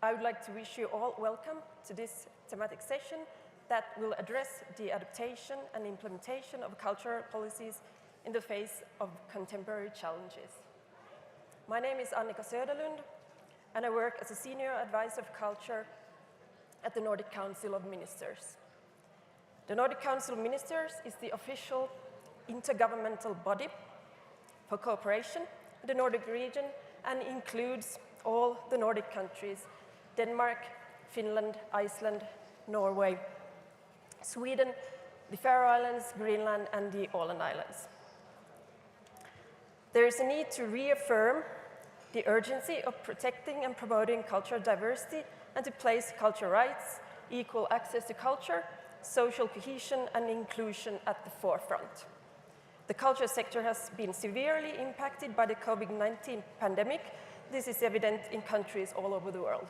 I would like to wish you all welcome to this thematic session that will address the adaptation and implementation of cultural policies in the face of contemporary challenges. My name is Annika Söderlund, and I work as a Senior Advisor of Culture at the Nordic Council of Ministers. The Nordic Council of Ministers is the official intergovernmental body for cooperation in the Nordic region and includes all the Nordic countries: Denmark, Finland, Iceland, Norway, Sweden, the Faroe Islands, Greenland, and the Åland Islands. There is a need to reaffirm the urgency of protecting and promoting cultural diversity and to place cultural rights, equal access to culture, social cohesion, and inclusion at the forefront. The culture sector has been severely impacted by the COVID-19 pandemic. This is evident in countries all over the world.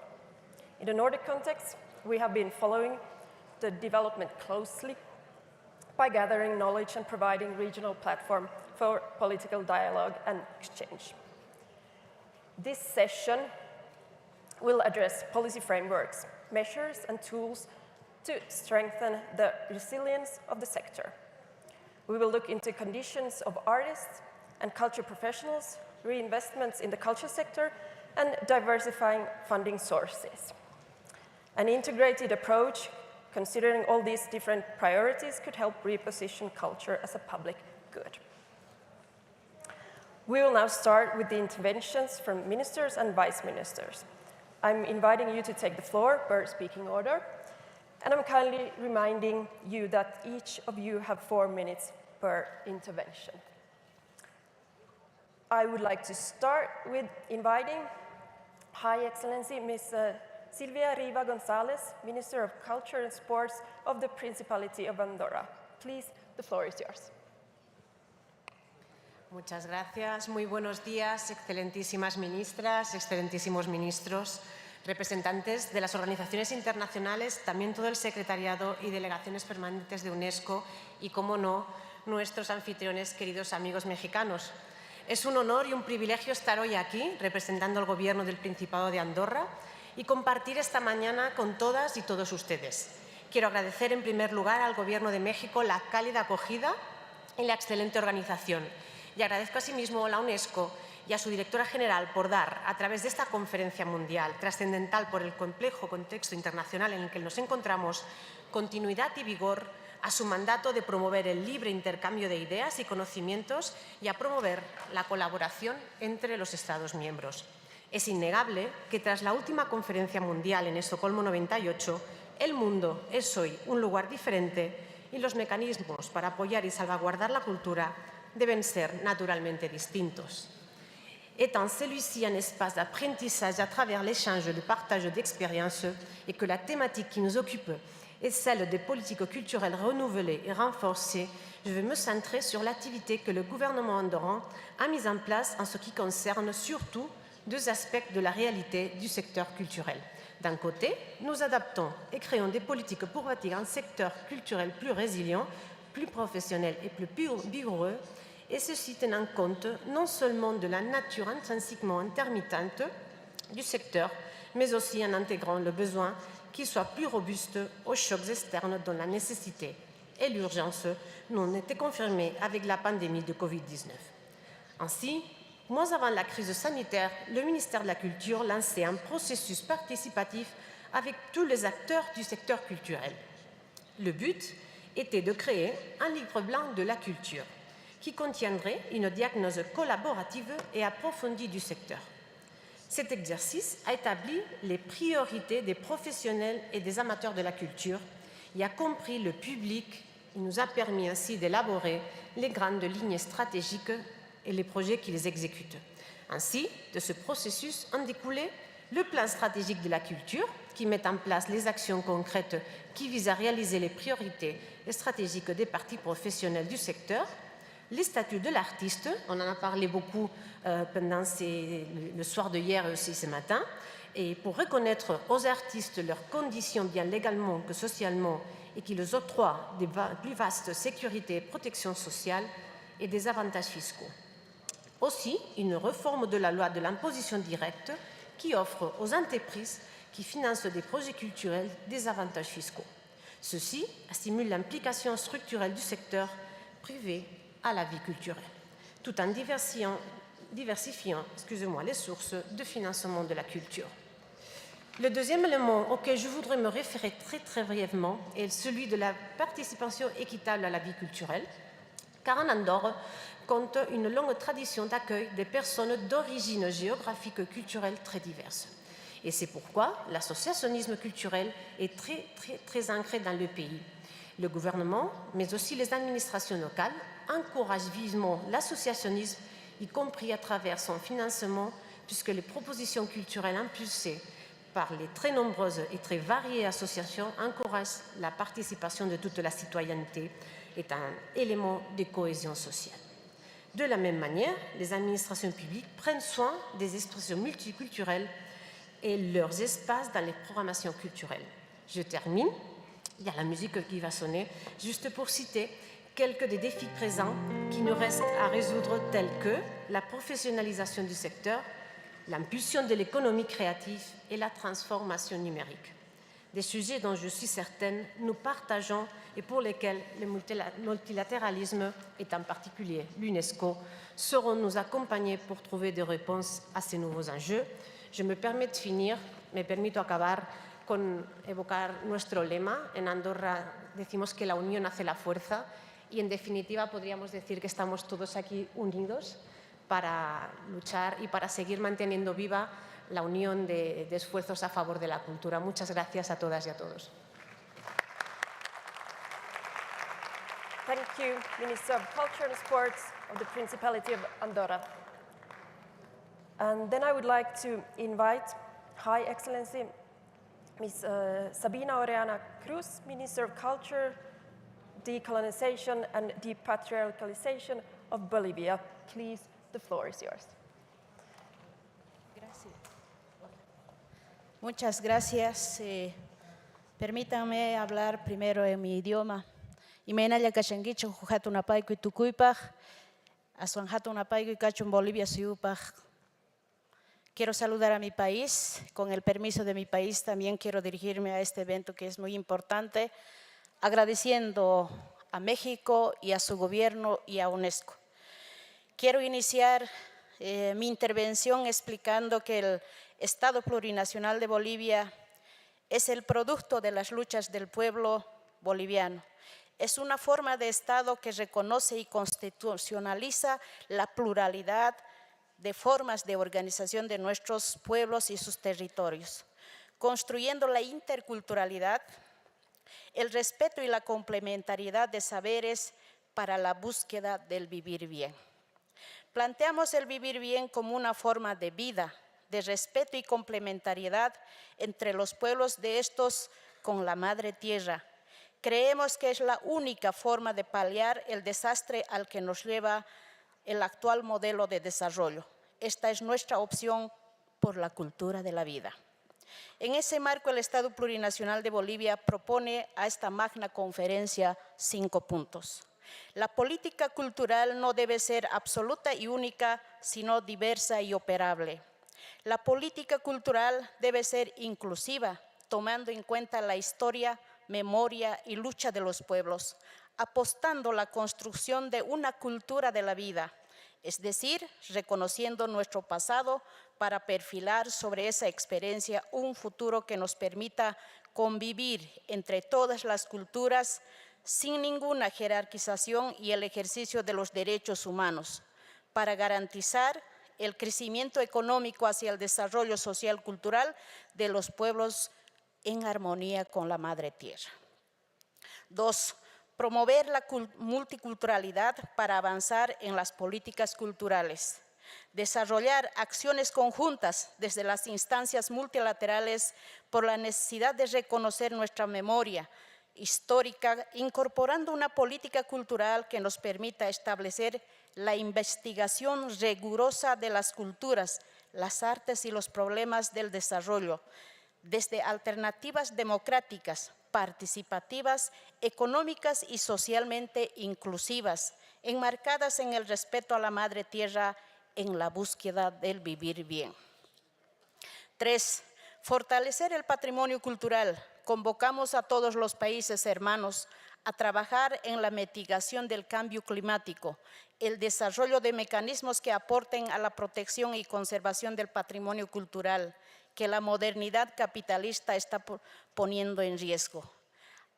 In the Nordic context, we have been following the development closely by gathering knowledge and providing regional platform for political dialogue and exchange. This session will address policy frameworks, measures, and tools to strengthen the resilience of the sector. We will look into conditions of artists and culture professionals, reinvestments in the culture sector, and diversifying funding sources. An integrated approach, considering all these different priorities, could help reposition culture as a public good. We will now start with the interventions from ministers and vice ministers. I'm inviting you to take the floor per speaking order, and I'm kindly reminding you that each of you have 4 minutes per intervention. I would like to start with inviting High Excellency Ms. Silvia Riva González, Minister of Culture and Sports of the Principality of Andorra. Please, the floor is yours. Muchas gracias. Muy buenos días, excelentísimas ministras, excelentísimos ministros, representantes de las organizaciones internacionales, también todo el secretariado y delegaciones permanentes de UNESCO y, como no, nuestros anfitriones, queridos amigos mexicanos. Es un honor y un privilegio estar hoy aquí representando al Gobierno del Principado de Andorra y compartir esta mañana con todas y todos ustedes. Quiero agradecer en primer lugar al Gobierno de México la cálida acogida y la excelente organización. Y agradezco asimismo a la UNESCO y a su directora general por dar, a través de esta conferencia mundial, trascendental por el complejo contexto internacional en el que nos encontramos, continuidad y vigor a su mandato de promover el libre intercambio de ideas y conocimientos y a promover la colaboración entre los Estados miembros. Es innegable que tras la última conferencia mundial en Estocolmo 98, el mundo es hoy un lugar diferente y los mecanismos para apoyar y salvaguardar la cultura deben ser naturalmente distintos. Étant celui-ci un espace d'apprentissage à travers l'échange et le partage d'expériences et que la thématique qui nous occupe est celle des politiques culturelles renouvelées et renforcées, je vais me centrer sur l'activité que le gouvernement andorran a mise en place en ce qui concerne surtout 2 aspects de la réalité du secteur culturel. D'un côté, nous adaptons et créons des politiques pour bâtir un secteur culturel plus résilient, plus professionnel et plus vigoureux, et ceci tenant compte non seulement de la nature intrinsèquement intermittente du secteur, mais aussi en intégrant le besoin qu'il soit plus robuste aux chocs externes dont la nécessité et l'urgence nous ont été confirmées avec la pandémie de Covid-19. Ainsi, mois avant la crise sanitaire, le ministère de la Culture lançait un processus participatif avec tous les acteurs du secteur culturel. Le but était de créer un livre blanc de la culture qui contiendrait une diagnose collaborative et approfondie du secteur. Cet exercice a établi les priorités des professionnels et des amateurs de la culture et a compris le public. Il nous a permis ainsi d'élaborer les grandes lignes stratégiques et les projets qui les exécutent. Ainsi, de ce processus en découlait le plan stratégique de la culture qui met en place les actions concrètes qui visent à réaliser les priorités stratégiques des parties professionnelles du secteur, les statuts de l'artiste, on en a parlé beaucoup pendant le soir de hier et aussi ce matin, et pour reconnaître aux artistes leurs conditions bien légalement que socialement et qui les octroient des plus vastes sécurités et protection sociale et des avantages fiscaux. Aussi, une réforme de la loi de l'imposition directe qui offre aux entreprises qui financent des projets culturels des avantages fiscaux. Ceci stimule l'implication structurelle du secteur privé à la vie culturelle, tout en diversifiant les sources de financement de la culture. Le deuxième élément auquel je voudrais me référer très brièvement est celui de la participation équitable à la vie culturelle, car en Andorre compte une longue tradition d'accueil des personnes d'origine géographique et culturelle très diverses. Et c'est pourquoi l'associationnisme culturel est très ancré dans le pays. Le gouvernement, mais aussi les administrations locales, encouragent vivement l'associationnisme, y compris à travers son financement, puisque les propositions culturelles impulsées par les très nombreuses et très variées associations encouragent la participation de toute la citoyenneté, est un élément de cohésion sociale. De la même manière, les administrations publiques prennent soin des expressions multiculturelles et leurs espaces dans les programmations culturelles. Je termine, il y a la musique qui va sonner, juste pour citer quelques des défis présents qui nous restent à résoudre, tels que la professionnalisation du secteur, l'impulsion de l'économie créative et la transformation numérique. Des sujets dont je suis certaine nous partageons et pour lesquels le multilatéralisme, et en particulier l'UNESCO, sauront nous accompagner pour trouver des réponses à ces nouveaux enjeux. Je me permets de finir, me permito acabar con evocar nuestro lema. En Andorra decimos que la unión hace la fuerza y en definitiva podríamos decir que estamos todos aquí unidos para luchar y para seguir manteniendo viva la unión de esfuerzos a favor de la cultura. Muchas gracias a todas y a todos. Thank you, Minister of Culture and Sports of the Principality of Andorra. And then I would like to invite High Excellency Ms. Sabina Orellana Cruz, Minister of Culture, Decolonization and Depatriarchalization of Bolivia. Please, the floor is yours. Gracias. Muchas gracias. Permítanme hablar primero en mi idioma. Imenaya kachanguicho jujatu napaiku y tukuipaj, asuanjatu napaiku y cacho en Bolivia siupaj. Quiero saludar a mi país. Con el permiso de mi país también quiero dirigirme a este evento que es muy importante, agradeciendo a México y a su gobierno y a UNESCO. Quiero iniciar mi intervención explicando que el Estado plurinacional de Bolivia es el producto de las luchas del pueblo boliviano. Es una forma de Estado que reconoce y constitucionaliza la pluralidad de formas de organización de nuestros pueblos y sus territorios, construyendo la interculturalidad, el respeto y la complementariedad de saberes para la búsqueda del vivir bien. Planteamos el vivir bien como una forma de vida, de respeto y complementariedad entre los pueblos de estos con la madre tierra. Creemos que es la única forma de paliar el desastre al que nos lleva el actual modelo de desarrollo. Esta es nuestra opción por la cultura de la vida. En ese marco, el Estado Plurinacional de Bolivia propone a esta magna conferencia 5 puntos. La política cultural no debe ser absoluta y única, sino diversa y operable. La política cultural debe ser inclusiva, tomando en cuenta la historia, memoria y lucha de los pueblos, apostando la construcción de una cultura de la vida, es decir, reconociendo nuestro pasado para perfilar sobre esa experiencia un futuro que nos permita convivir entre todas las culturas sin ninguna jerarquización y el ejercicio de los derechos humanos, para garantizar el crecimiento económico hacia el desarrollo social cultural de los pueblos en armonía con la madre tierra. 2. Promover la multiculturalidad para avanzar en las políticas culturales. Desarrollar acciones conjuntas desde las instancias multilaterales por la necesidad de reconocer nuestra memoria histórica, incorporando una política cultural que nos permita establecer la investigación rigurosa de las culturas, las artes y los problemas del desarrollo, desde alternativas democráticas, participativas, económicas y socialmente inclusivas, enmarcadas en el respeto a la madre tierra en la búsqueda del vivir bien. 3. Fortalecer el patrimonio cultural. Convocamos a todos los países hermanos a trabajar en la mitigación del cambio climático, el desarrollo de mecanismos que aporten a la protección y conservación del patrimonio cultural que la modernidad capitalista está poniendo en riesgo.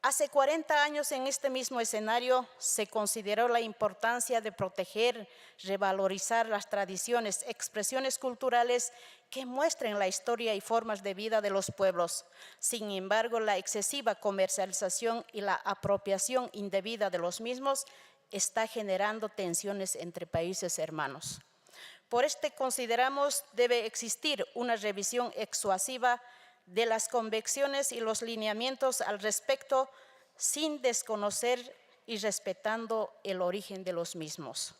Hace 40 años en este mismo escenario se consideró la importancia de proteger, revalorizar las tradiciones, expresiones culturales que muestren la historia y formas de vida de los pueblos. Sin embargo, la excesiva comercialización y la apropiación indebida de los mismos está generando tensiones entre países hermanos. Por este consideramos debe existir una revisión exhaustiva de las convicciones y los lineamientos al respecto sin desconocer y respetando el origen de los mismos.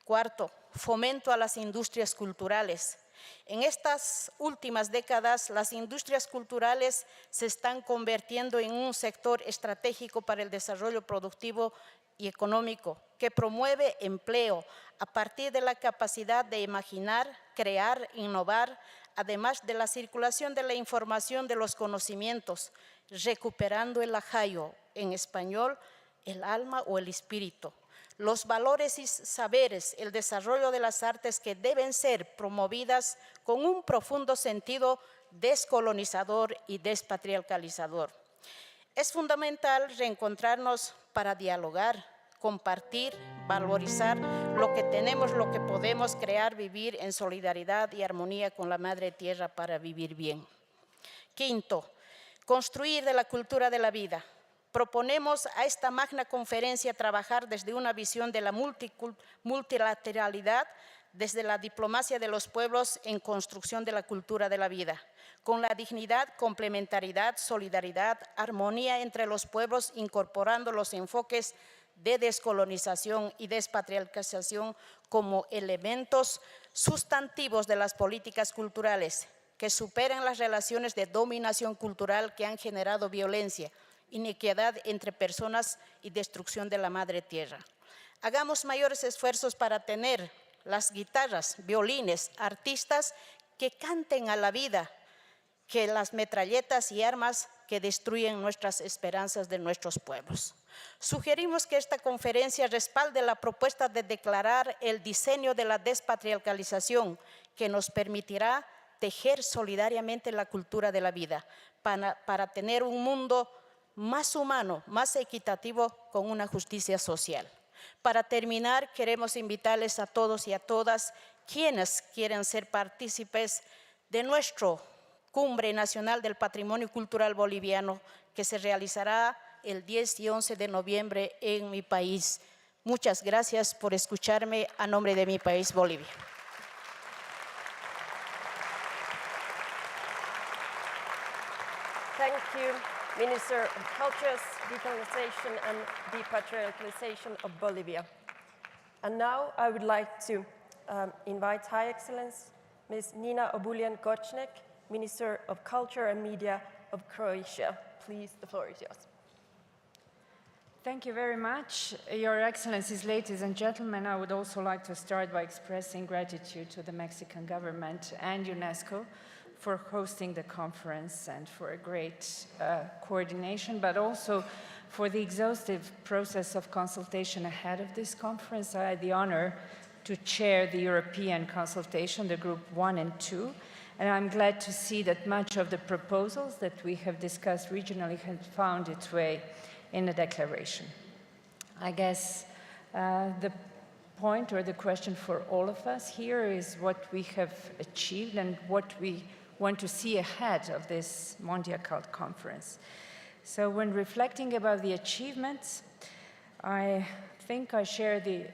Cuarto, fomento a las industrias culturales. En estas últimas décadas, las industrias culturales se están convirtiendo en un sector estratégico para el desarrollo productivo y económico que promueve empleo a partir de la capacidad de imaginar, crear, innovar, además de la circulación de la información de los conocimientos, recuperando el ajayo, en español, el alma o el espíritu, los valores y saberes, el desarrollo de las artes que deben ser promovidas con un profundo sentido descolonizador y despatriarcalizador. Es fundamental reencontrarnos para dialogar, compartir, valorizar lo que tenemos, lo que podemos crear, vivir en solidaridad y armonía con la Madre Tierra para vivir bien. Quinto, construir de la cultura de la vida. Proponemos a esta magna conferencia trabajar desde una visión de la multilateralidad, desde la diplomacia de los pueblos en construcción de la cultura de la vida, con la dignidad, complementariedad, solidaridad, armonía entre los pueblos, incorporando los enfoques de descolonización y despatriarcalización como elementos sustantivos de las políticas culturales que superan las relaciones de dominación cultural que han generado violencia, inequidad entre personas y destrucción de la madre tierra. Hagamos mayores esfuerzos para tener las guitarras, violines, artistas que canten a la vida, que las metralletas y armas que destruyen nuestras esperanzas de nuestros pueblos. Sugerimos que esta conferencia respalde la propuesta de declarar el diseño de la despatriarcalización que nos permitirá tejer solidariamente la cultura de la vida para tener un mundo más humano, más equitativo, con una justicia social. Para terminar, queremos invitarles a todos y a todas quienes quieren ser partícipes de nuestro Cumbre Nacional del Patrimonio Cultural Boliviano, que se realizará el 10 y 11 de noviembre en mi país. Muchas gracias por escucharme a nombre de mi país, Bolivia. Thank you, Minister of Cultures, Decolonization and Depatriarchalization of Bolivia. And now I would like to invite High Excellence Ms. Nina Obuljen-Korchnek, Minister of Culture and Media of Croatia. Please, the floor is yours. Thank you very much. Your Excellencies, ladies and gentlemen, I would also like to start by expressing gratitude to the Mexican government and UNESCO for hosting the conference and for a great coordination, but also for the exhaustive process of consultation ahead of this conference. I had the honor to chair the European consultation, the Group 1 and 2, and I'm glad to see that much of the proposals that we have discussed regionally have found its way in the declaration. I guess the point or the question for all of us here is what we have achieved and what we want to see ahead of this Mondiacult conference. So when reflecting about the achievements, I think I share the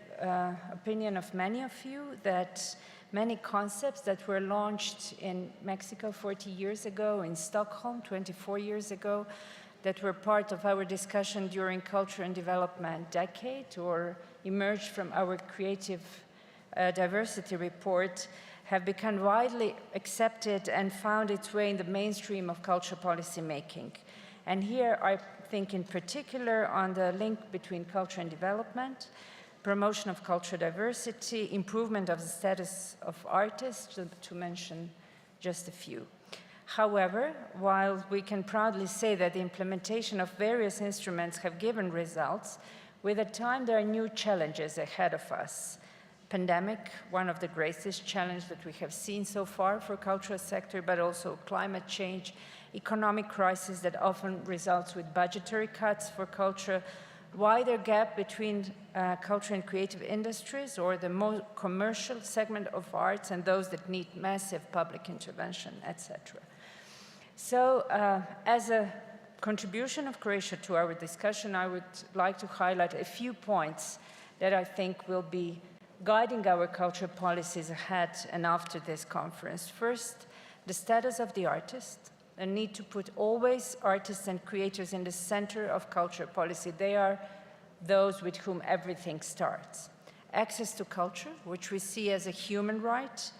opinion of many of you that many concepts that were launched in Mexico 40 years ago, in Stockholm 24 years ago, that were part of our discussion during Culture and Development Decade or emerged from our Creative Diversity Report have become widely accepted and found its way in the mainstream of culture policy making. And here I think in particular on the link between culture and development, promotion of cultural diversity, improvement of the status of artists, to mention just a few. However, while we can proudly say that the implementation of various instruments have given results, with the time there are new challenges ahead of us. Pandemic, one of the greatest challenges that we have seen so far for cultural sector, but also climate change, economic crisis that often results with budgetary cuts for culture, wider gap between culture and creative industries, or the more commercial segment of arts and those that need massive public intervention, etc. So as a contribution of Croatia to our discussion, I would like to highlight a few points that I think will be guiding our culture policies ahead and after this conference. First, the status of the artist, the need to put always artists and creators in the center of culture policy. They are those with whom everything starts. Access to culture, which we see as a human right,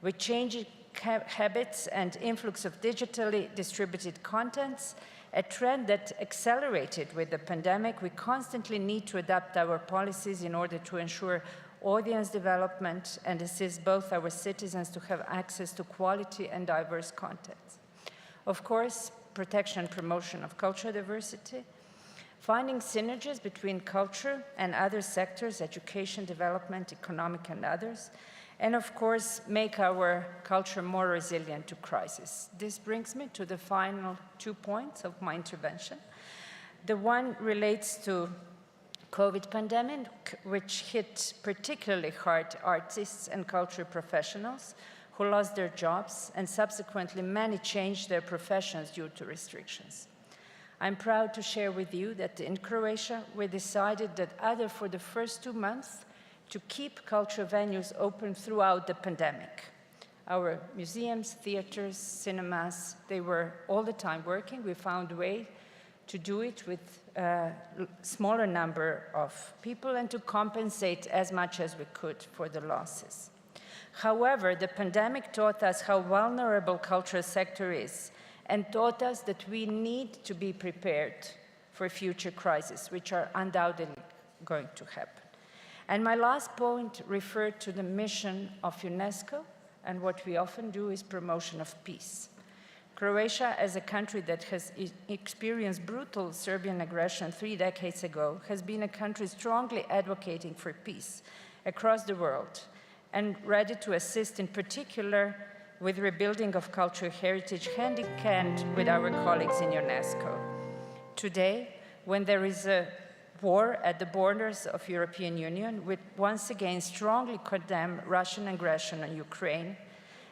with changing habits and influx of digitally distributed contents, a trend that accelerated with the pandemic. We constantly need to adapt our policies in order to ensure audience development and assist both our citizens to have access to quality and diverse content. Of course, protection and promotion of cultural diversity, finding synergies between culture and other sectors, education, development, economic and others, and of course, make our culture more resilient to crisis. This brings me to the final 2 points of my intervention. The one relates to COVID pandemic, which hit particularly hard artists and culture professionals who lost their jobs, and subsequently many changed their professions due to restrictions. I'm proud to share with you that in Croatia, we decided that either for the first 2 months to keep cultural venues open throughout the pandemic. Our museums, theaters, cinemas, they were all the time working. We found a way to do it with a smaller number of people and to compensate as much as we could for the losses. However, the pandemic taught us how vulnerable cultural sector is and taught us that we need to be prepared for future crises, which are undoubtedly going to happen. And my last point referred to the mission of UNESCO, and what we often do is promotion of peace. Croatia, as a country that has experienced brutal Serbian aggression 3 decades ago, has been a country strongly advocating for peace across the world and ready to assist in particular with rebuilding of cultural heritage hand in hand with our colleagues in UNESCO. Today, when there is a war at the borders of the European Union, we once again strongly condemn Russian aggression on Ukraine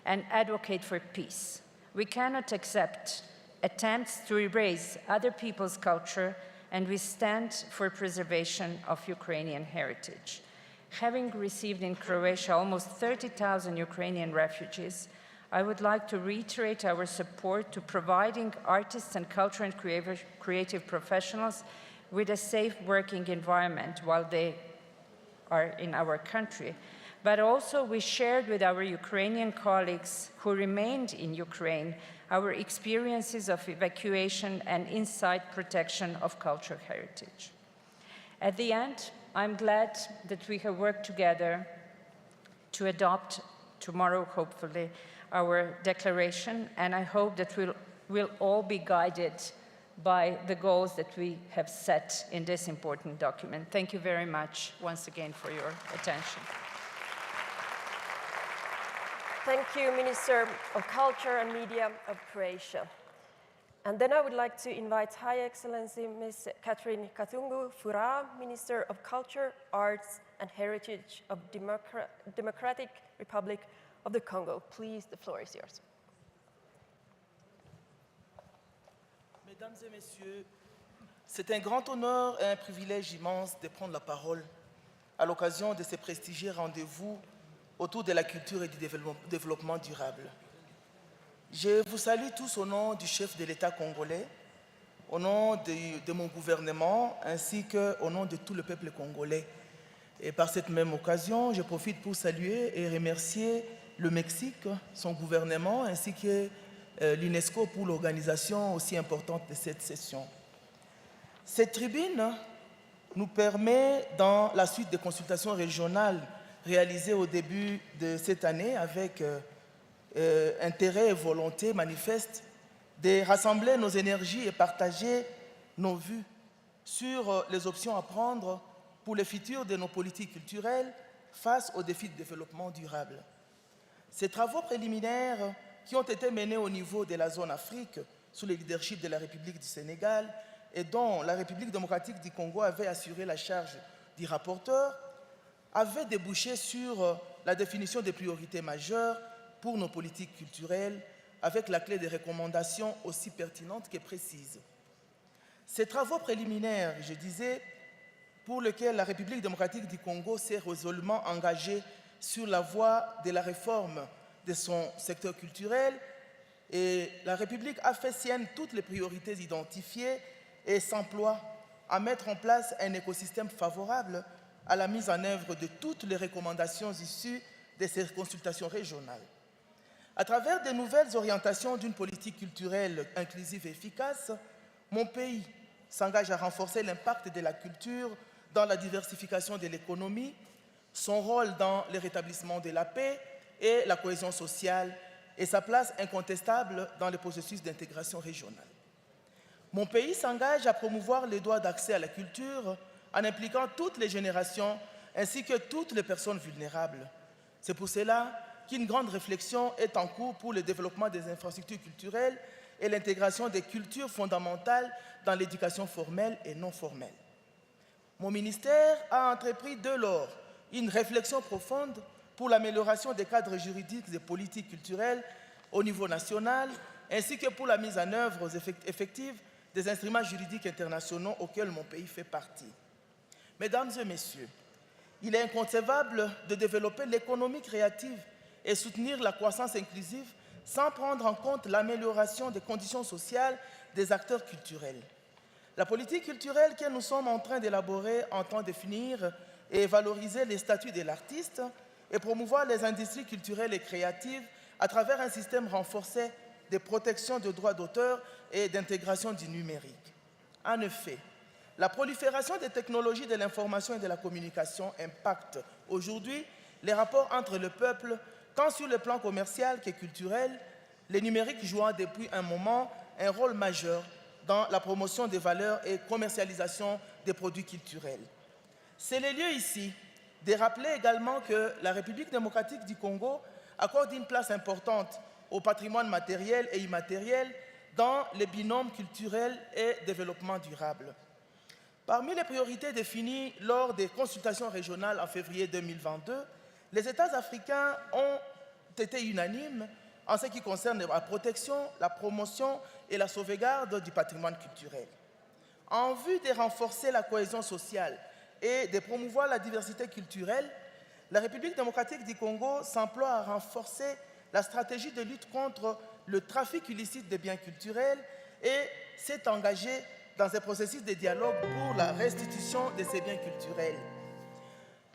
and advocate for peace. We cannot accept attempts to erase other people's culture, and we stand for preservation of Ukrainian heritage. Having received in Croatia almost 30,000 Ukrainian refugees, I would like to reiterate our support to providing artists and cultural and creative professionals with a safe working environment while they are in our country. But also we shared with our Ukrainian colleagues who remained in Ukraine our experiences of evacuation and inside protection of cultural heritage. At the end, I'm glad that we have worked together to adopt tomorrow, hopefully, our declaration, and I hope that we'll all be guided by the goals that we have set in this important document. Thank you very much once again for your attention. Thank you, Minister of Culture and Media of Croatia. And then I would like to invite High Excellency Ms. Catherine Katungu Furaha, Minister of Culture, Arts and Heritage of Democratic Republic of the Congo. Please, the floor is yours. Mesdames et messieurs, c'est un grand honneur et un privilège immense de prendre la parole à l'occasion de ce prestigieux rendez-vous autour de la culture et du développement durable. Je vous salue tous au nom du chef de l'État congolais, au nom de mon gouvernement, ainsi qu'au nom de tout le peuple congolais. Et par cette même occasion, je profite pour saluer et remercier le Mexique, son gouvernement, ainsi que l'UNESCO pour l'organisation aussi importante de cette session. Cette tribune nous permet, dans la suite des consultations régionales réalisées au début de cette année avec intérêt et volonté manifeste de rassembler nos énergies et partager nos vues sur les options à prendre pour le futur de nos politiques culturelles face aux défis de développement durable. Ces travaux préliminaires qui ont été menés au niveau de la zone Afrique sous le leadership de la République du Sénégal et dont la République démocratique du Congo avait assuré la charge du rapporteur, avaient débouché sur la définition des priorités majeures pour nos politiques culturelles avec la clé des recommandations aussi pertinentes que précises. Ces travaux préliminaires, je disais, pour lesquels la République démocratique du Congo s'est résolument engagée sur la voie de la réforme de son secteur culturel, et la République a fait sienne toutes les priorités identifiées et s'emploie à mettre en place un écosystème favorable à la mise en œuvre de toutes les recommandations issues de ces consultations régionales. À travers de nouvelles orientations d'une politique culturelle inclusive et efficace, mon pays s'engage à renforcer l'impact de la culture dans la diversification de l'économie, son rôle dans le rétablissement de la paix et la cohésion sociale et sa place incontestable dans le processus d'intégration régionale. Mon pays s'engage à promouvoir les droits d'accès à la culture en impliquant toutes les générations ainsi que toutes les personnes vulnérables. C'est pour cela qu'une grande réflexion est en cours pour le développement des infrastructures culturelles et l'intégration des cultures fondamentales dans l'éducation formelle et non formelle. Mon ministère a entrepris dès lors une réflexion profonde pour l'amélioration des cadres juridiques des politiques culturelles au niveau national, ainsi que pour la mise en œuvre effective des instruments juridiques internationaux auxquels mon pays fait partie. Mesdames et messieurs, il est inconcevable de développer l'économie créative et soutenir la croissance inclusive sans prendre en compte l'amélioration des conditions sociales des acteurs culturels. La politique culturelle que nous sommes en train d'élaborer entend définir et valoriser les statuts de l'artiste et promouvoir les industries culturelles et créatives à travers un système renforcé de protection des droits d'auteur et d'intégration du numérique. En effet, la prolifération des technologies de l'information et de la communication impacte aujourd'hui les rapports entre le peuple, tant sur le plan commercial que culturel, le numérique jouant depuis un moment un rôle majeur dans la promotion des valeurs et commercialisation des produits culturels. C'est le lieu ici de rappeler également que la République démocratique du Congo accorde une place importante au patrimoine matériel et immatériel dans les binômes culturels et développement durable. Parmi les priorités définies lors des consultations régionales en février 2022, les États africains ont été unanimes en ce qui concerne la protection, la promotion et la sauvegarde du patrimoine culturel. En vue de renforcer la cohésion sociale et de promouvoir la diversité culturelle, la République démocratique du Congo s'emploie à renforcer la stratégie de lutte contre le trafic illicite des biens culturels et s'est engagée dans un processus de dialogue pour la restitution de ces biens culturels.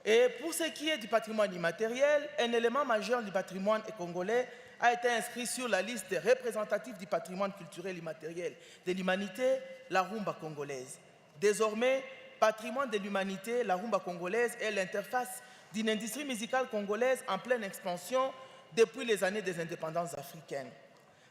Et pour ce qui est du patrimoine immatériel, un élément majeur du patrimoine congolais a été inscrit sur la liste représentative du patrimoine culturel immatériel de l'humanité, la rumba congolaise. Désormais, patrimoine de l'humanité, la rumba congolaise est l'interface d'une industrie musicale congolaise en pleine expansion depuis les années des indépendances africaines.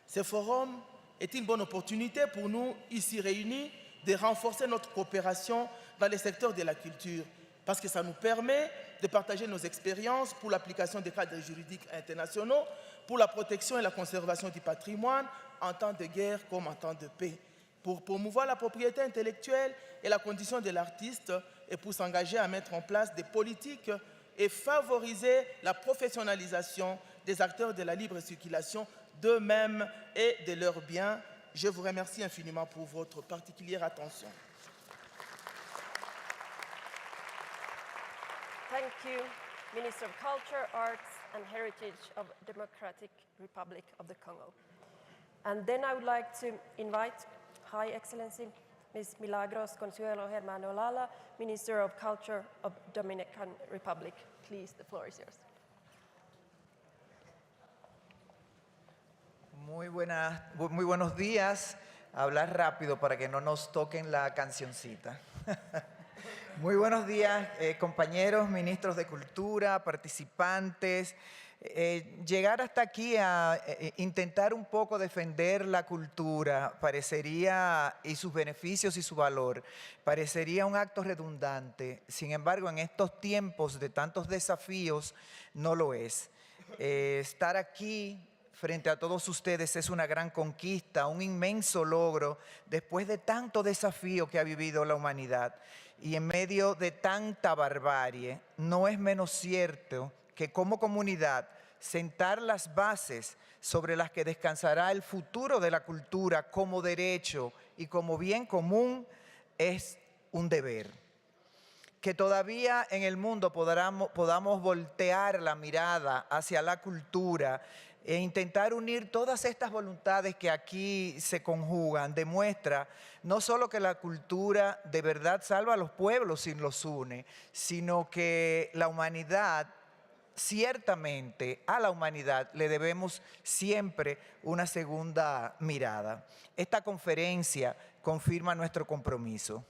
Ce forum est une bonne opportunité pour nous, ici réunis, de renforcer notre coopération dans les secteurs de la culture, parce que ça nous permet de partager nos expériences pour l'application des cadres juridiques internationaux, pour la protection et la conservation du patrimoine en temps de guerre comme en temps de paix, pour promouvoir la propriété intellectuelle et la condition de l'artiste et pour s'engager à mettre en place des politiques et favoriser la professionnalisation des acteurs de la libre circulation d'eux-mêmes et de leurs biens. Je vous remercie infiniment pour votre particulière attention. Thank you, Minister of Culture, Arts and Heritage of Democratic Republic of the Congo. And then I would like to invite High Excellency Ms. Milagros Consuelo Hermano Lala, Minister of Culture of Dominican Republic. Please, the floor is yours. Muy buenos días. Hablar rápido para que no nos toquen la cancioncita. Muy buenos días, compañeros, ministros de Cultura, participantes. Llegar hasta aquí a intentar un poco defender la cultura parecería, y sus beneficios y su valor, parecería un acto redundante. Sin embargo, en estos tiempos de tantos desafíos, no lo es. Estar aquí frente a todos ustedes es una gran conquista, un inmenso logro después de tanto desafío que ha vivido la humanidad. Y en medio de tanta barbarie, no es menos cierto que como comunidad sentar las bases sobre las que descansará el futuro de la cultura como derecho y como bien común es un deber. Que todavía en el mundo podamos voltear la mirada hacia la cultura e intentar unir todas estas voluntades que aquí se conjugan, demuestra no solo que la cultura de verdad salva a los pueblos y los une, sino que la humanidad, ciertamente a la humanidad le debemos siempre una segunda mirada. Esta conferencia confirma nuestro compromiso.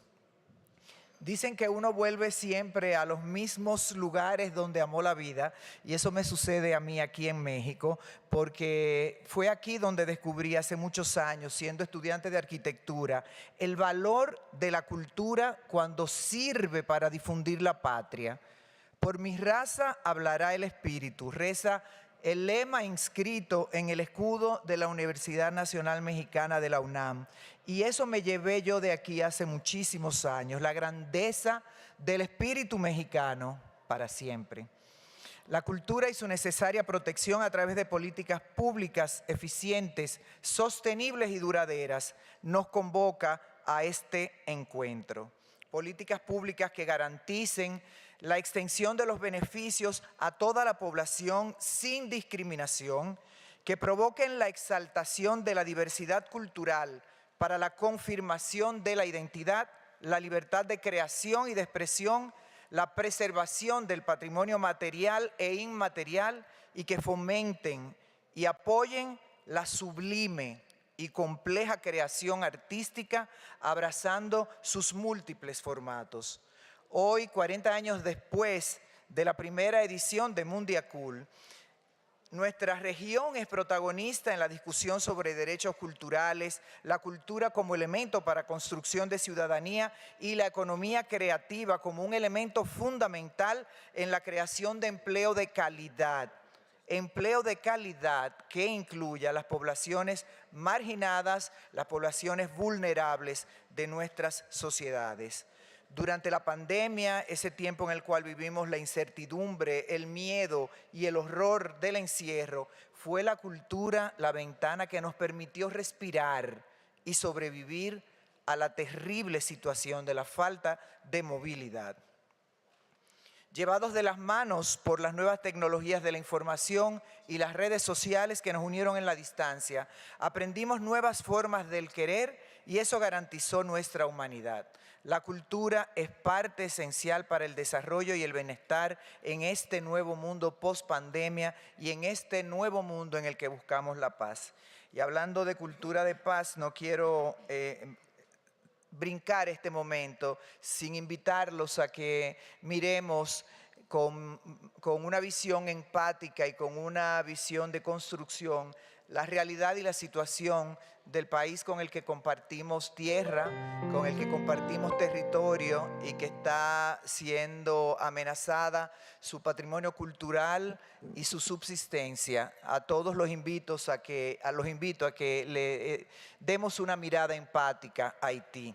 Dicen que uno vuelve siempre a los mismos lugares donde amó la vida, y eso me sucede a mí aquí en México, porque fue aquí donde descubrí hace muchos años, siendo estudiante de arquitectura, el valor de la cultura cuando sirve para difundir la patria. Por mi raza hablará el espíritu, reza el lema inscrito en el escudo de la Universidad Nacional Mexicana de la UNAM. Y eso me llevé yo de aquí hace muchísimos años, la grandeza del espíritu mexicano para siempre. La cultura y su necesaria protección a través de políticas públicas eficientes, sostenibles y duraderas nos convoca a este encuentro. Políticas públicas que garanticen la extensión de los beneficios a toda la población sin discriminación, que provoquen la exaltación de la diversidad cultural para la confirmación de la identidad, la libertad de creación y de expresión, la preservación del patrimonio material e inmaterial, y que fomenten y apoyen la sublime y compleja creación artística, abrazando sus múltiples formatos. Hoy, 40 años después de la primera edición de Mondiacult, nuestra región es protagonista en la discusión sobre derechos culturales, la cultura como elemento para construcción de ciudadanía y la economía creativa como un elemento fundamental en la creación de empleo de calidad. Empleo de calidad que incluya las poblaciones marginadas, las poblaciones vulnerables de nuestras sociedades. Durante la pandemia, ese tiempo en el cual vivimos la incertidumbre, el miedo y el horror del encierro, fue la cultura la ventana que nos permitió respirar y sobrevivir a la terrible situación de la falta de movilidad. Llevados de las manos por las nuevas tecnologías de la información y las redes sociales que nos unieron en la distancia, aprendimos nuevas formas del querer y eso garantizó nuestra humanidad. La cultura es parte esencial para el desarrollo y el bienestar en este nuevo mundo post-pandemia y en este nuevo mundo en el que buscamos la paz. Y hablando de cultura de paz, no quiero brincar este momento sin invitarlos a que miremos con una visión empática y con una visión de construcción la realidad y la situación del país con el que compartimos tierra, con el que compartimos territorio y que está siendo amenazada su patrimonio cultural y su subsistencia. A todos los invito a que le demos una mirada empática a Haití.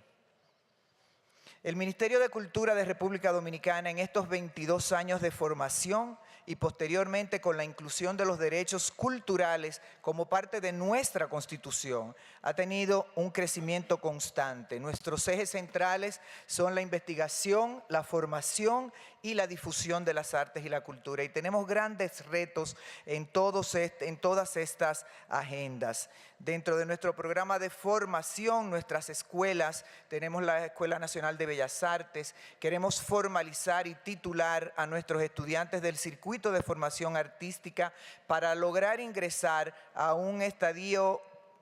El Ministerio de Cultura de República Dominicana, en estos 22 años de formación y posteriormente con la inclusión de los derechos culturales como parte de nuestra Constitución, ha tenido un crecimiento constante. Nuestros ejes centrales son la investigación, la formación y la difusión de las artes y la cultura. Y tenemos grandes retos en todas estas agendas. Dentro de nuestro programa de formación, nuestras escuelas, tenemos la Escuela Nacional de Bellas Artes, queremos formalizar y titular a nuestros estudiantes del circuito de formación artística para lograr ingresar a un estadio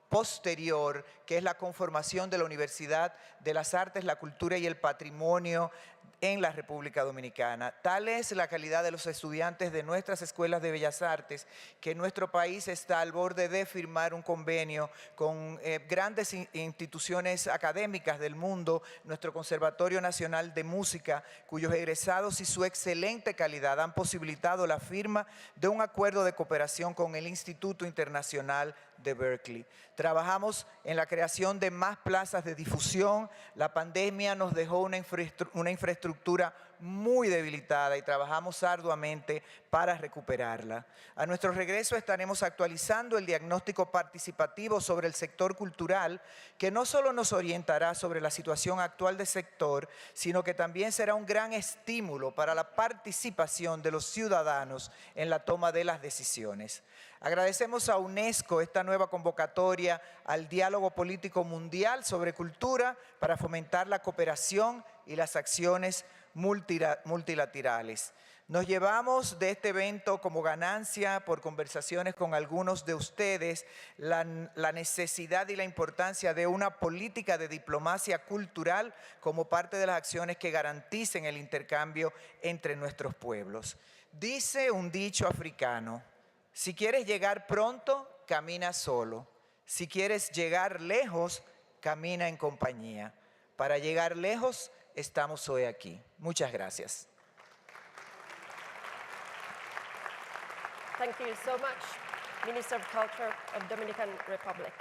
posterior, que es la conformación de la Universidad de las Artes, la Cultura y el Patrimonio en la República Dominicana. Tal es la calidad de los estudiantes de nuestras escuelas de Bellas Artes que nuestro país está al borde de firmar un convenio con grandes instituciones académicas del mundo, nuestro Conservatorio Nacional de Música, cuyos egresados y su excelente calidad han posibilitado la firma de un acuerdo de cooperación con el Instituto Internacional de Berkeley. Trabajamos en la creación de más plazas de difusión. La pandemia nos dejó una infraestructura muy debilitada y trabajamos arduamente para recuperarla. A nuestro regreso estaremos actualizando el diagnóstico participativo sobre el sector cultural, que no solo nos orientará sobre la situación actual del sector, sino que también será un gran estímulo para la participación de los ciudadanos en la toma de las decisiones. Agradecemos a UNESCO esta nueva convocatoria al diálogo político mundial sobre cultura para fomentar la cooperación y las acciones multilaterales. Nos llevamos de este evento como ganancia por conversaciones con algunos de ustedes la necesidad y la importancia de una política de diplomacia cultural como parte de las acciones que garanticen el intercambio entre nuestros pueblos. Dice un dicho africano: si quieres llegar pronto, camina solo. Si quieres llegar lejos, camina en compañía. Para llegar lejos, estamos hoy aquí. Muchas gracias. Thank you so much, Minister of Culture of Dominican Republic.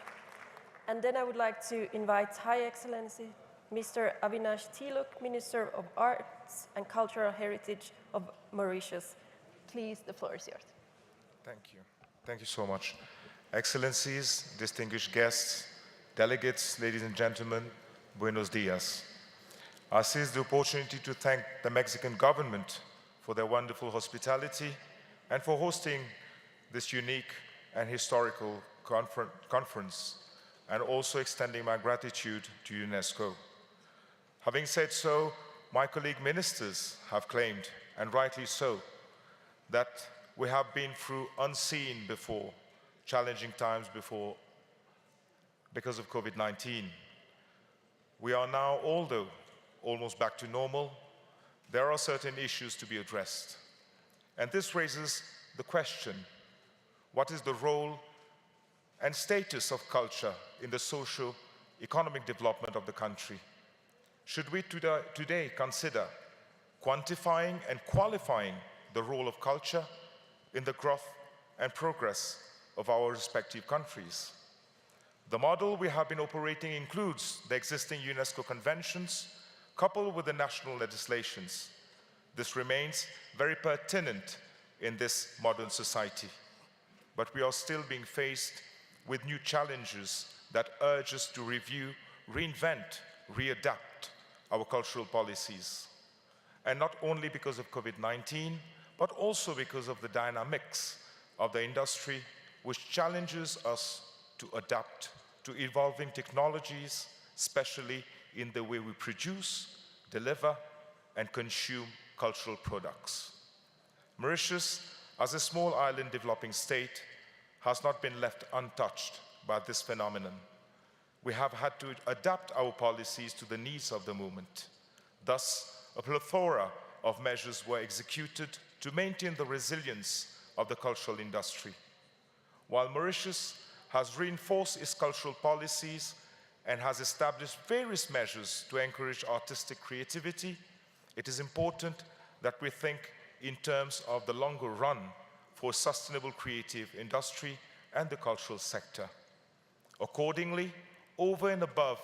And then I would like to invite High Excellency Mr. Avinash Tiluk, Minister of Arts and Cultural Heritage of Mauritius. Please, the floor is yours. Thank you. Thank you so much. Excellencies, distinguished guests, delegates, ladies and gentlemen, buenos dias. I seize the opportunity to thank the Mexican government for their wonderful hospitality and for hosting this unique and historical conference, and also extending my gratitude to UNESCO. Having said so, my colleague ministers have claimed, and rightly so, that we have been through unseen before, challenging times before because of COVID-19. We are now, although almost back to normal, there are certain issues to be addressed. And this raises the question, what is the role and status of culture in the socio-economic development of the country? Should we today consider quantifying and qualifying the role of culture in the growth and progress of our respective countries? The model we have been operating includes the existing UNESCO conventions coupled with the national legislations. This remains very pertinent in this modern society, but we are still being faced with new challenges that urge us to review, reinvent, readapt our cultural policies. And not only because of COVID-19, but also because of the dynamics of the industry, which challenges us to adapt to evolving technologies, especially in the way we produce, deliver, and consume cultural products. Mauritius, as a small island developing state, has not been left untouched by this phenomenon. We have had to adapt our policies to the needs of the moment. Thus, a plethora of measures were executed to maintain the resilience of the cultural industry. While Mauritius has reinforced its cultural policies and has established various measures to encourage artistic creativity, it is important that we think in terms of the longer run for sustainable creative industry and the cultural sector. Accordingly, over and above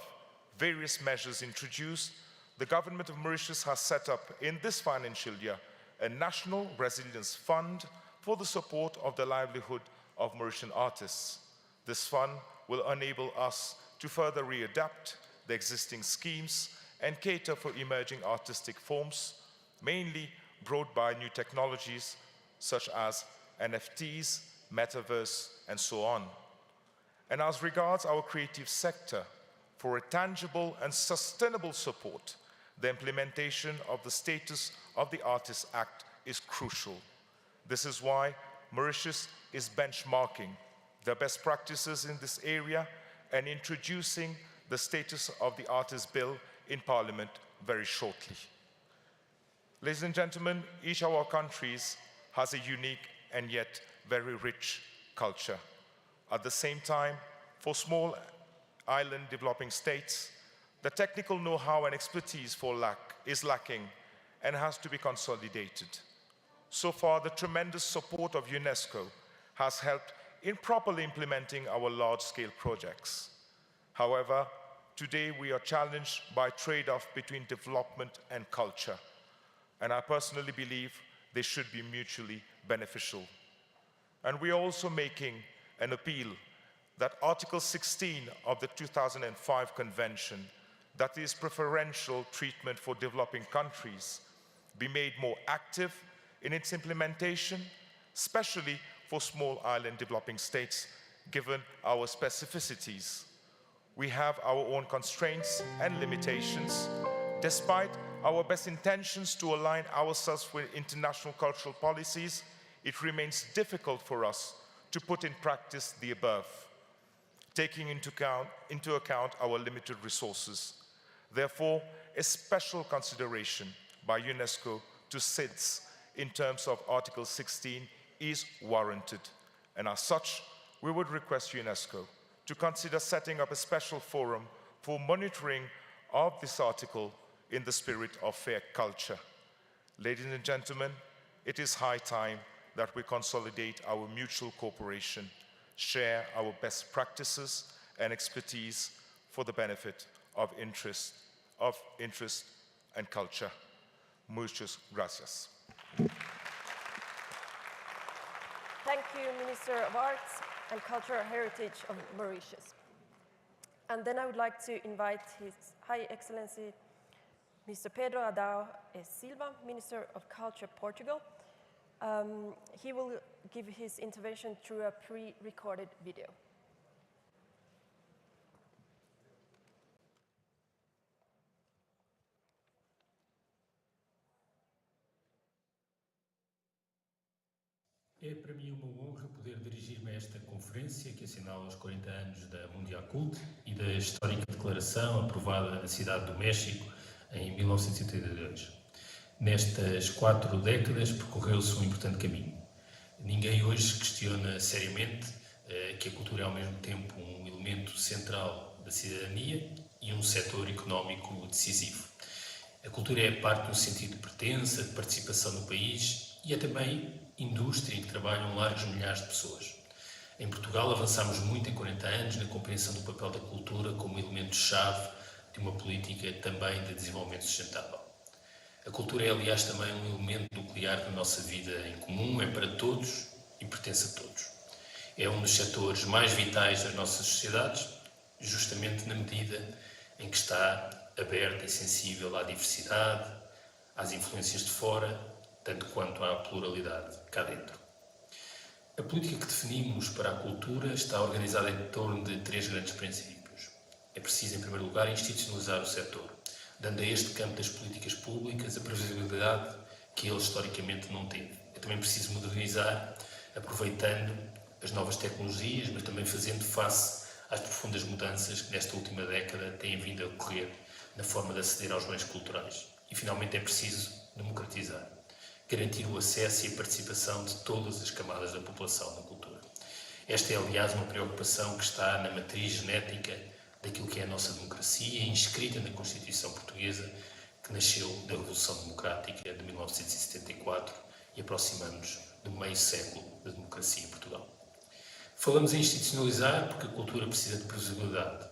various measures introduced, the government of Mauritius has set up in this financial year a National Resilience Fund for the support of the livelihood of Mauritian artists. This fund will enable us to further readapt the existing schemes and cater for emerging artistic forms, mainly brought by new technologies such as NFTs, metaverse, and so on. And as regards our creative sector, for a tangible and sustainable support, the implementation of the Status of the Artist Act is crucial. This is why Mauritius is benchmarking the best practices in this area and introducing the Status of the Artist Bill in Parliament very shortly. Ladies and gentlemen, each of our countries has a unique and yet very rich culture. At the same time, for small island developing states, the technical know-how and expertise is lacking and has to be consolidated. So far, the tremendous support of UNESCO has helped in properly implementing our large-scale projects. However, today we are challenged by trade-off between development and culture, and I personally believe they should be mutually beneficial. And we are also making an appeal that Article 16 of the 2005 Convention, that is preferential treatment for developing countries, be made more active in its implementation, especially for small island developing states, given our specificities. We have our own constraints and limitations. Despite our best intentions to align ourselves with international cultural policies, it remains difficult for us to put in practice the above, taking into account our limited resources. Therefore, a special consideration by UNESCO to SIDS in terms of Article 16 is warranted, and as such, we would request UNESCO to consider setting up a special forum for monitoring of this article in the spirit of fair culture. Ladies and gentlemen, it is high time that we consolidate our mutual cooperation, share our best practices and expertise for the benefit of interest and culture. Muchas gracias. Thank you, Minister of Arts and Cultural Heritage of Mauritius. And then I would like to invite His High Excellency, Mr. Pedro Adão e Silva, Minister of Culture, Portugal. He will give his intervention through a pre-recorded video. É para mim uma honra poder dirigir-me a esta conferência que assinala os 40 anos da Mondiacult e da histórica declaração aprovada na Cidade do México em 1982. Nestas 4 décadas percorreu-se um importante caminho. Ninguém hoje questiona seriamente que a cultura é ao mesmo tempo um elemento central da cidadania e um setor económico decisivo. A cultura é parte do sentido de pertença, de participação no país e é também indústria em que trabalham largos milhares de pessoas. Em Portugal avançámos muito em 40 anos na compreensão do papel da cultura como elemento-chave de uma política também de desenvolvimento sustentável. A cultura é, aliás, também um elemento nuclear da nossa vida em comum, é para todos e pertence a todos. É um dos setores mais vitais das nossas sociedades, justamente na medida em que está aberta e sensível à diversidade, às influências de fora, tanto quanto à pluralidade cá dentro. A política que definimos para a cultura está organizada em torno de 3 grandes princípios. É preciso, em primeiro lugar, institucionalizar o setor, dando a este campo das políticas públicas a previsibilidade que ele historicamente não teve. É também preciso modernizar, aproveitando as novas tecnologias, mas também fazendo face às profundas mudanças que nesta última década têm vindo a ocorrer na forma de aceder aos bens culturais. E, finalmente, é preciso democratizar, garantir o acesso e a participação de todas as camadas da população na cultura. Esta é, aliás, uma preocupação que está na matriz genética daquilo que é a nossa democracia, inscrita na Constituição Portuguesa, que nasceu da Revolução Democrática de 1974 e aproximamos do meio século da democracia em Portugal. Falamos em institucionalizar porque a cultura precisa de previsibilidade.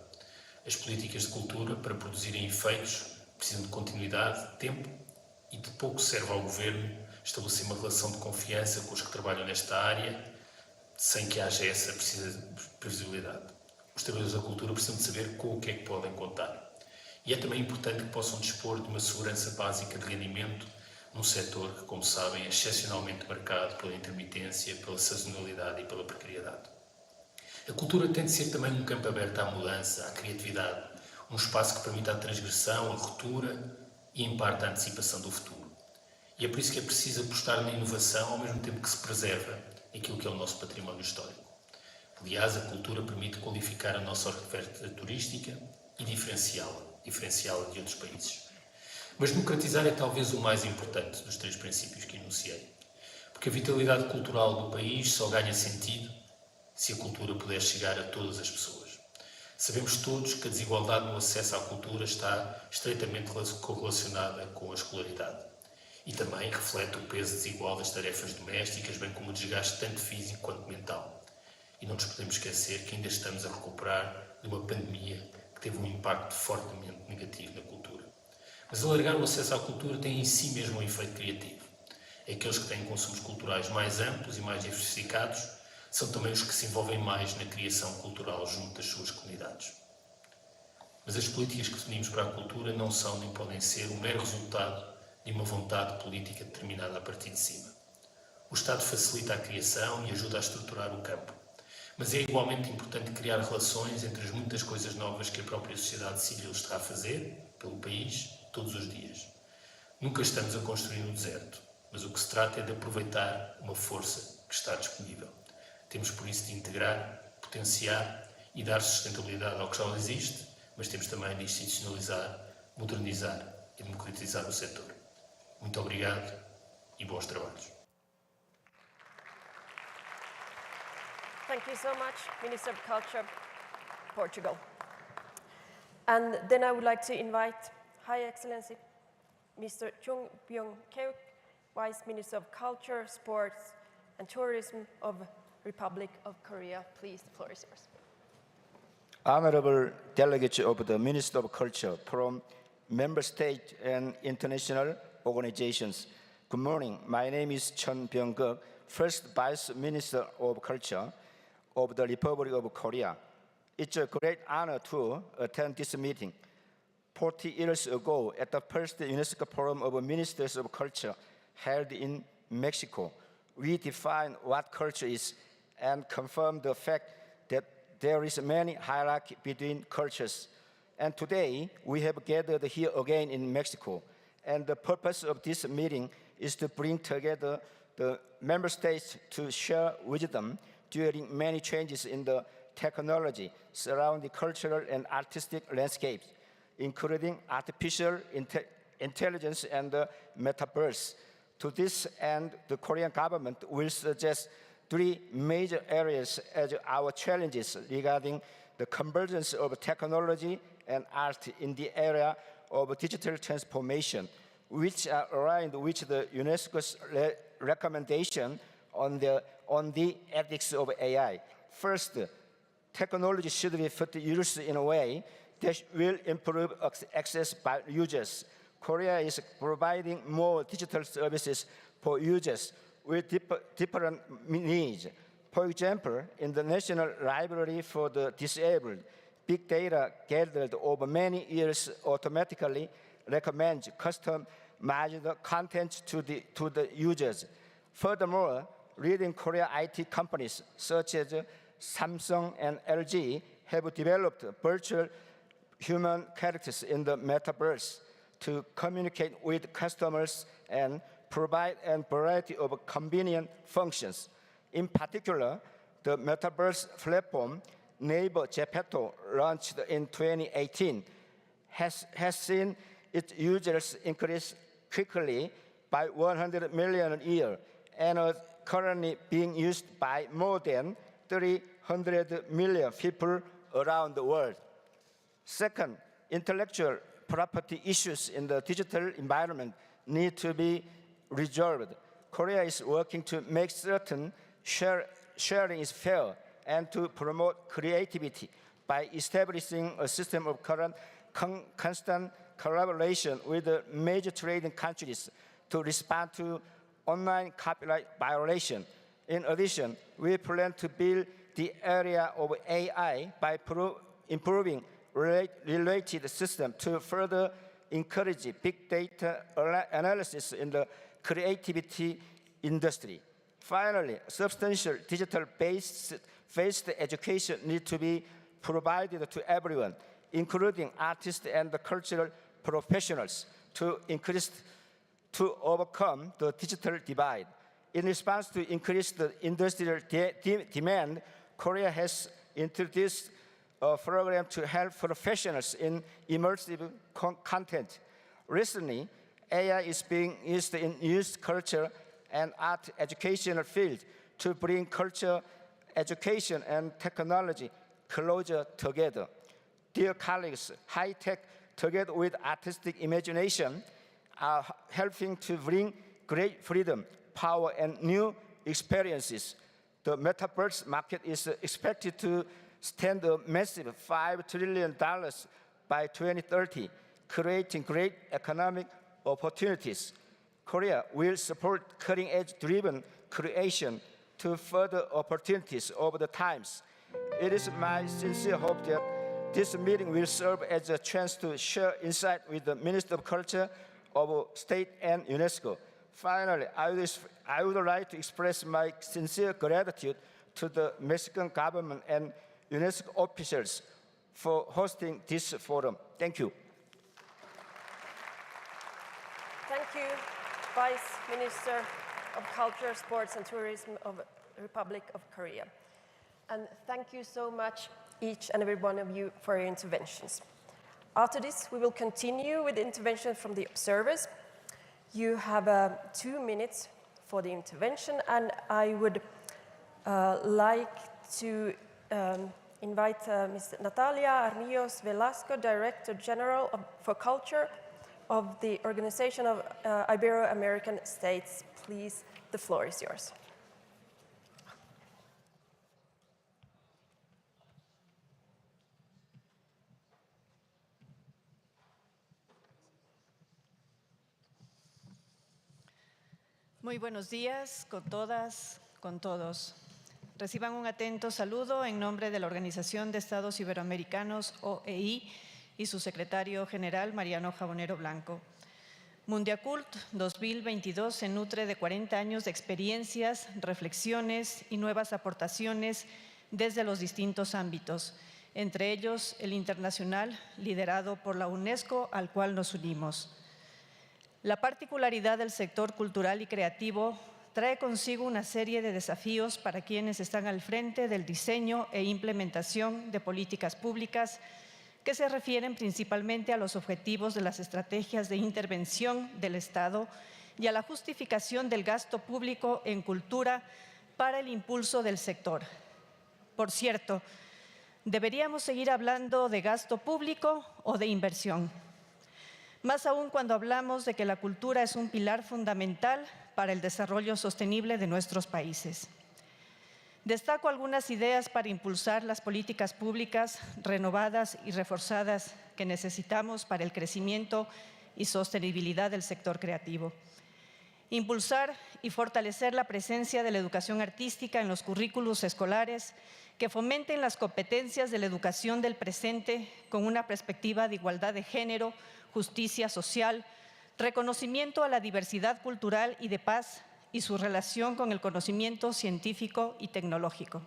As políticas de cultura, para produzirem efeitos, precisam de continuidade, de tempo, e de pouco serve ao Governo estabelecer uma relação de confiança com os que trabalham nesta área, sem que haja essa previsibilidade. Os trabalhadores da cultura precisam de saber com o que é que podem contar. E é também importante que possam dispor de uma segurança básica de rendimento num setor que, como sabem, é excepcionalmente marcado pela intermitência, pela sazonalidade e pela precariedade. A cultura tem de ser também um campo aberto à mudança, à criatividade, um espaço que permita a transgressão, a ruptura e, em parte, a antecipação do futuro. E é por isso que é preciso apostar na inovação ao mesmo tempo que se preserva aquilo que é o nosso património histórico. Aliás, a cultura permite qualificar a nossa oferta turística e diferenciá-la de outros países. Mas democratizar é talvez o mais importante dos três princípios que enunciei, porque a vitalidade cultural do país só ganha sentido se a cultura puder chegar a todas as pessoas. Sabemos todos que a desigualdade no acesso à cultura está estreitamente correlacionada com a escolaridade e também reflete o peso desigual das tarefas domésticas, bem como o desgaste tanto físico quanto mental. E não nos podemos esquecer que ainda estamos a recuperar de uma pandemia que teve um impacto fortemente negativo na cultura. Mas alargar o acesso à cultura tem em si mesmo um efeito criativo. Aqueles que têm consumos culturais mais amplos e mais diversificados são também os que se envolvem mais na criação cultural junto das suas comunidades. Mas as políticas que definimos para a cultura não são nem podem ser o mero resultado de uma vontade política determinada a partir de cima. O Estado facilita a criação e ajuda a estruturar o campo, mas é igualmente importante criar relações entre as muitas coisas novas que a própria sociedade civil está a fazer pelo país todos os dias. Nunca estamos a construir no deserto, mas o que se trata é de aproveitar uma força que está disponível. Temos por isso de integrar, potenciar e dar sustentabilidade ao que já existe, mas temos também de institucionalizar, modernizar e democratizar o setor. Muito obrigado e bons trabalhos. Thank you so much, Minister of Culture, Portugal. And then I would like to invite High Excellency, Mr. Chung Byung-keuk, Vice Minister of Culture, Sports and Tourism of Republic of Korea. Please, the floor is yours. Honorable delegates of the Minister of Culture from member states and international organizations. Good morning. My name is Chun Byung-keuk, First Vice Minister of Culture of the Republic of Korea. It's a great honor to attend this meeting. 40 years ago, at the first UNESCO Forum of Ministers of Culture held in Mexico, we defined what culture is and confirmed the fact that there is many hierarchy between cultures. And today, we have gathered here again in Mexico. And the purpose of this meeting is to bring together the member states to share wisdom during many changes in the technology surrounding cultural and artistic landscapes, including artificial intelligence and the metaverse. To this end, the Korean government will suggest 3 major areas as our challenges regarding the convergence of technology and art in the area of digital transformation, which are aligned with the UNESCO's recommendation on the ethics of AI. First, technology should be put to use in a way that will improve access by users. Korea is providing more digital services for users with different needs. For example, in the National Library for the Disabled, big data gathered over many years automatically recommends customized content to the users. Furthermore, leading Korean IT companies such as Samsung and LG have developed virtual human characters in the metaverse to communicate with customers and provide a variety of convenient functions. In particular, the metaverse platform Naver Gepetto, launched in 2018, has seen its users increase quickly by 100 million a year and are currently being used by more than 300 million people around the world. Second, intellectual property issues in the digital environment need to be resolved. Korea is working to make certain sharing is fair and to promote creativity by establishing a system of constant collaboration with the major trading countries to respond to online copyright violation. In addition, we plan to build the area of AI by improving related systems to further encourage big data analysis in the creativity industry. Finally, substantial digital-based education needs to be provided to everyone, including artists and the cultural professionals, to overcome the digital divide. In response to increased industrial demand, Korea has introduced a program to help professionals in immersive content. Recently, AI is being used in youth culture and art educational field to bring culture, education, and technology closer together. Dear colleagues, high-tech together with artistic imagination are helping to bring great freedom, power, and new experiences. The metaverse market is expected to stand a massive $5 trillion by 2030, creating great economic opportunities. Korea will support cutting-edge driven creation to further opportunities over the times. It is my sincere hope that this meeting will serve as a chance to share insight with the Minister of Culture of State and UNESCO. Finally, I would like to express my sincere gratitude to the Mexican government and UNESCO officials for hosting this forum. Thank you. Thank you, Vice Minister of Culture, Sports and Tourism of the Republic of Korea. And thank you so much, each and every one of you, for your interventions. After this, we will continue with the intervention from the observers. You have 2 minutes for the intervention, and I would like to invite Ms. Natalia Armillos Velasco, Director General for Culture of the Organization of Ibero-American States. Please, the floor is yours. Muy buenos días con todas, con todos. Reciban un atento saludo en nombre de la Organización de Estados Iberoamericanos, OEI, y su secretario general, Mariano Jabonero Blanco. Mondiacult 2022 se nutre de 40 años de experiencias, reflexiones y nuevas aportaciones desde los distintos ámbitos, entre ellos el internacional, liderado por la UNESCO, al cual nos unimos. La particularidad del sector cultural y creativo trae consigo una serie de desafíos para quienes están al frente del diseño e implementación de políticas públicas que se refieren principalmente a los objetivos de las estrategias de intervención del Estado y a la justificación del gasto público en cultura para el impulso del sector. Por cierto, ¿deberíamos seguir hablando de gasto público o de inversión? Más aún cuando hablamos de que la cultura es un pilar fundamental para el desarrollo sostenible de nuestros países. Destaco algunas ideas para impulsar las políticas públicas renovadas y reforzadas que necesitamos para el crecimiento y sostenibilidad del sector creativo. Impulsar y fortalecer la presencia de la educación artística en los currículos escolares que fomenten las competencias de la educación del presente con una perspectiva de igualdad de género, justicia social, reconocimiento a la diversidad cultural y de paz y su relación con el conocimiento científico y tecnológico.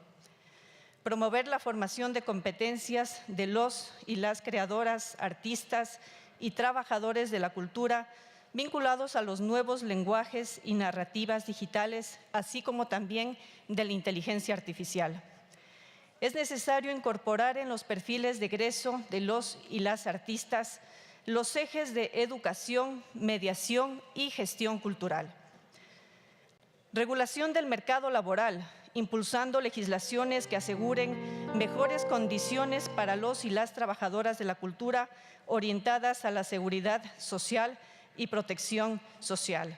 Promover la formación de competencias de los y las creadoras, artistas y trabajadores de la cultura vinculados a los nuevos lenguajes y narrativas digitales, así como también de la inteligencia artificial. Es necesario incorporar en los perfiles de egreso de los y las artistas los ejes de educación, mediación y gestión cultural. Regulación del mercado laboral, impulsando legislaciones que aseguren mejores condiciones para los y las trabajadoras de la cultura orientadas a la seguridad social y protección social.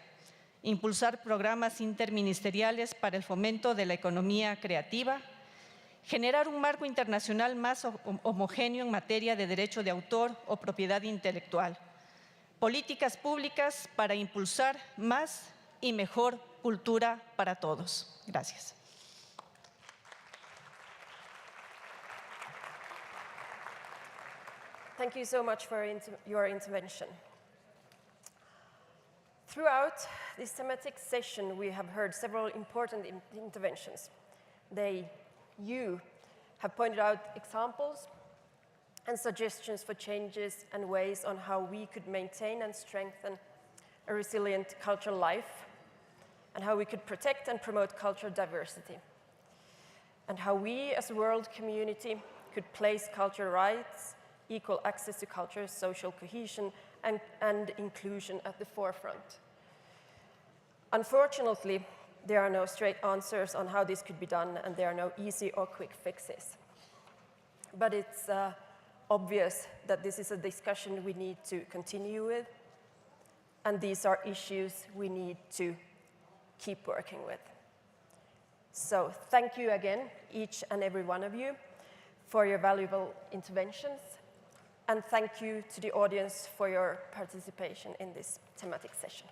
Impulsar programas interministeriales para el fomento de la economía creativa. Generar un marco internacional más homogéneo en materia de derecho de autor o propiedad intelectual. Políticas públicas para impulsar más y mejor cultura para todos. Gracias. Thank you so much for your intervention. Throughout this thematic session, we have heard several important interventions. You have pointed out examples and suggestions for changes and ways on how we could maintain and strengthen a resilient cultural life, and how we could protect and promote cultural diversity, and how we as a world community could place cultural rights, equal access to culture, social cohesion, and inclusion at the forefront. Unfortunately, there are no straight answers on how this could be done, and there are no easy or quick fixes. But it's obvious that this is a discussion we need to continue with, and these are issues we need to keep working with. So thank you again, each and every one of you, for your valuable interventions, and thank you to the audience for your participation in this thematic session.